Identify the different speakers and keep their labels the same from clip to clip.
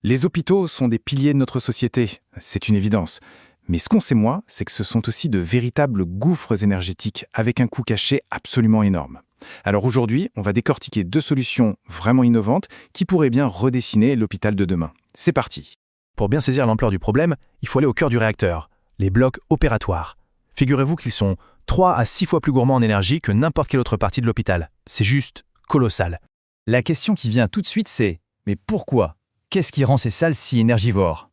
Speaker 1: Les hôpitaux sont des piliers de notre société, c'est une évidence. Mais ce qu'on sait moins, c'est que ce sont aussi de véritables gouffres énergétiques avec un coût caché absolument énorme. Alors aujourd'hui, on va décortiquer deux solutions vraiment innovantes qui pourraient bien redessiner l'hôpital de demain. C'est parti.
Speaker 2: Pour bien saisir l'ampleur du problème, il faut aller au cœur du réacteur, les blocs opératoires. Figurez-vous qu'ils sont 3 à 6 fois plus gourmands en énergie que n'importe quelle autre partie de l'hôpital. C'est juste colossal.
Speaker 3: La question qui vient tout de suite, c'est « mais pourquoi ? Qu'est-ce qui rend ces salles si énergivores ?»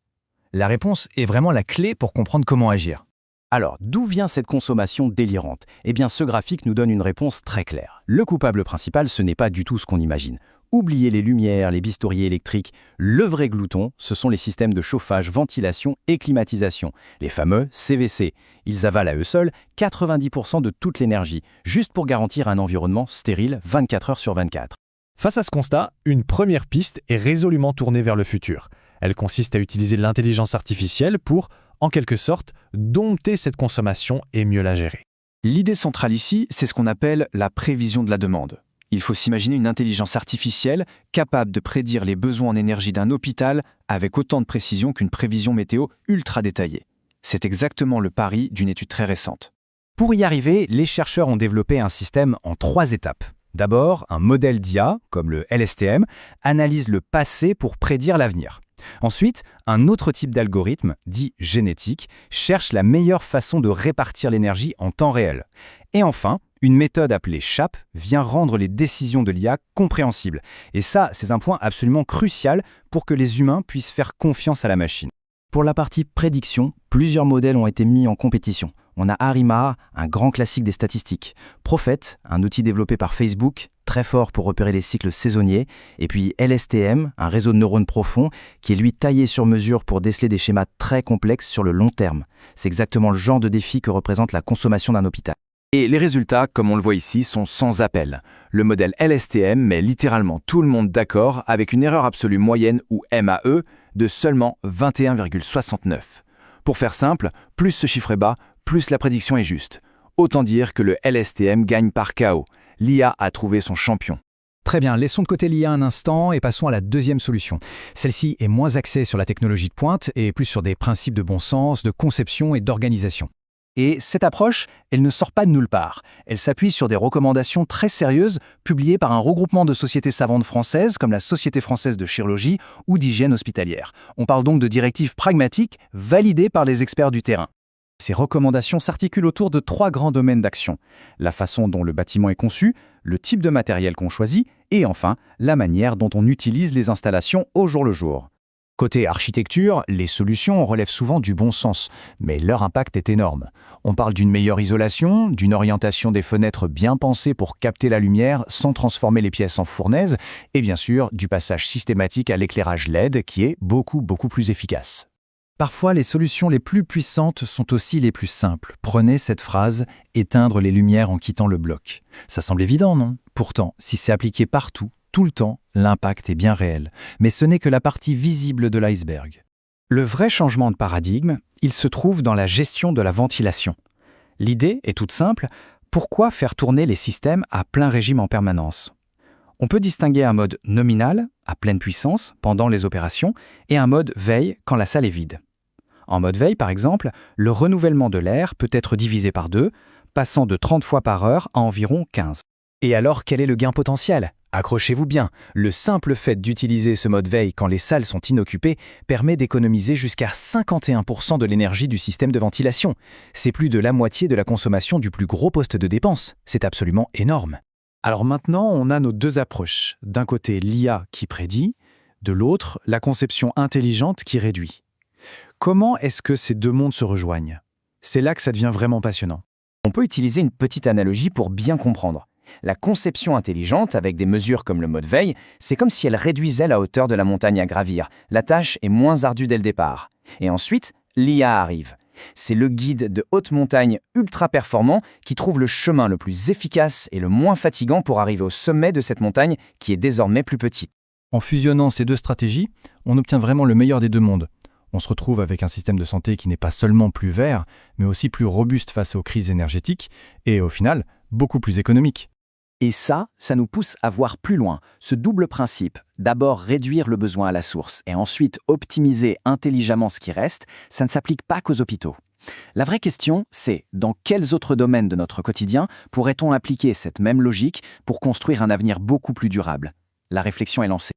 Speaker 3: La réponse est vraiment la clé pour comprendre comment agir. Alors, d'où vient cette consommation délirante ? Eh bien, ce graphique nous donne une réponse très claire. Le coupable principal, ce n'est pas du tout ce qu'on imagine. Oubliez les lumières, les bistouriers électriques. Le vrai glouton, ce sont les systèmes de chauffage, ventilation et climatisation, les fameux CVC. Ils avalent à eux seuls 90% de toute l'énergie, juste pour garantir un environnement stérile 24 heures sur 24.
Speaker 4: Face à ce constat, une première piste est résolument tournée vers le futur. Elle consiste à utiliser l'intelligence artificielle pour, en quelque sorte, dompter cette consommation et mieux la gérer.
Speaker 3: L'idée centrale ici, c'est ce qu'on appelle la prévision de la demande. Il faut s'imaginer une intelligence artificielle capable de prédire les besoins en énergie d'un hôpital avec autant de précision qu'une prévision météo ultra détaillée. C'est exactement le pari d'une étude très récente. Pour y arriver, les chercheurs ont développé un système en 3 étapes. D'abord, un modèle d'IA, comme le LSTM, analyse le passé pour prédire l'avenir. Ensuite, un autre type d'algorithme, dit génétique, cherche la meilleure façon de répartir l'énergie en temps réel. Et enfin, une méthode appelée SHAP vient rendre les décisions de l'IA compréhensibles. Et ça, c'est un point absolument crucial pour que les humains puissent faire confiance à la machine. Pour la partie prédiction, plusieurs modèles ont été mis en compétition. On a Arima, un grand classique des statistiques, Prophet, un outil développé par Facebook, très fort pour repérer les cycles saisonniers, et puis LSTM, un réseau de neurones profonds, qui est lui taillé sur mesure pour déceler des schémas très complexes sur le long terme. C'est exactement le genre de défi que représente la consommation d'un hôpital. Et les résultats, comme on le voit ici, sont sans appel. Le modèle LSTM met littéralement tout le monde d'accord avec une erreur absolue moyenne, ou MAE, de seulement 21,69. Pour faire simple, plus ce chiffre est bas, plus la prédiction est juste. Autant dire que le LSTM gagne par KO. L'IA a trouvé son champion.
Speaker 5: Très bien, laissons de côté l'IA un instant et passons à la deuxième solution. Celle-ci est moins axée sur la technologie de pointe et plus sur des principes de bon sens, de conception et d'organisation.
Speaker 3: Et cette approche, elle ne sort pas de nulle part. Elle s'appuie sur des recommandations très sérieuses publiées par un regroupement de sociétés savantes françaises comme la Société française de chirurgie ou d'hygiène hospitalière. On parle donc de directives pragmatiques validées par les experts du terrain. Ces recommandations s'articulent autour de 3 grands domaines d'action. La façon dont le bâtiment est conçu, le type de matériel qu'on choisit et enfin, la manière dont on utilise les installations au jour le jour. Côté architecture, les solutions relèvent souvent du bon sens, mais leur impact est énorme. On parle d'une meilleure isolation, d'une orientation des fenêtres bien pensée pour capter la lumière sans transformer les pièces en fournaise, et bien sûr du passage systématique à l'éclairage LED qui est beaucoup plus efficace. Parfois, les solutions les plus puissantes sont aussi les plus simples. Prenez cette phrase « éteindre les lumières en quittant le bloc ». Ça semble évident, non ? Pourtant, si c'est appliqué partout, tout le temps, l'impact est bien réel. Mais ce n'est que la partie visible de l'iceberg. Le vrai changement de paradigme, il se trouve dans la gestion de la ventilation. L'idée est toute simple. Pourquoi faire tourner les systèmes à plein régime en permanence ? On peut distinguer un mode nominal, à pleine puissance, pendant les opérations, et un mode veille quand la salle est vide. En mode veille, par exemple, le renouvellement de l'air peut être divisé par 2, passant de 30 fois par heure à environ 15. Et alors, quel est le gain potentiel ? Accrochez-vous bien, le simple fait d'utiliser ce mode veille quand les salles sont inoccupées permet d'économiser jusqu'à 51% de l'énergie du système de ventilation. C'est plus de la moitié de la consommation du plus gros poste de dépense. C'est absolument énorme. Alors maintenant, on a nos 2 approches. D'un côté, l'IA qui prédit, de l'autre, la conception intelligente qui réduit. Comment est-ce que ces 2 mondes se rejoignent ? C'est là que ça devient vraiment passionnant. On peut utiliser une petite analogie pour bien comprendre. La conception intelligente, avec des mesures comme le mode veille, c'est comme si elle réduisait la hauteur de la montagne à gravir. La tâche est moins ardue dès le départ. Et ensuite, l'IA arrive. C'est le guide de haute montagne ultra performant qui trouve le chemin le plus efficace et le moins fatigant pour arriver au sommet de cette montagne qui est désormais plus petite.
Speaker 5: En fusionnant ces 2 stratégies, on obtient vraiment le meilleur des 2 mondes. On se retrouve avec un système de santé qui n'est pas seulement plus vert, mais aussi plus robuste face aux crises énergétiques et, au final, beaucoup plus économique.
Speaker 3: Et ça nous pousse à voir plus loin. Ce double principe, d'abord réduire le besoin à la source et ensuite optimiser intelligemment ce qui reste, ça ne s'applique pas qu'aux hôpitaux. La vraie question, c'est dans quels autres domaines de notre quotidien pourrait-on appliquer cette même logique pour construire un avenir beaucoup plus durable ? La réflexion est lancée.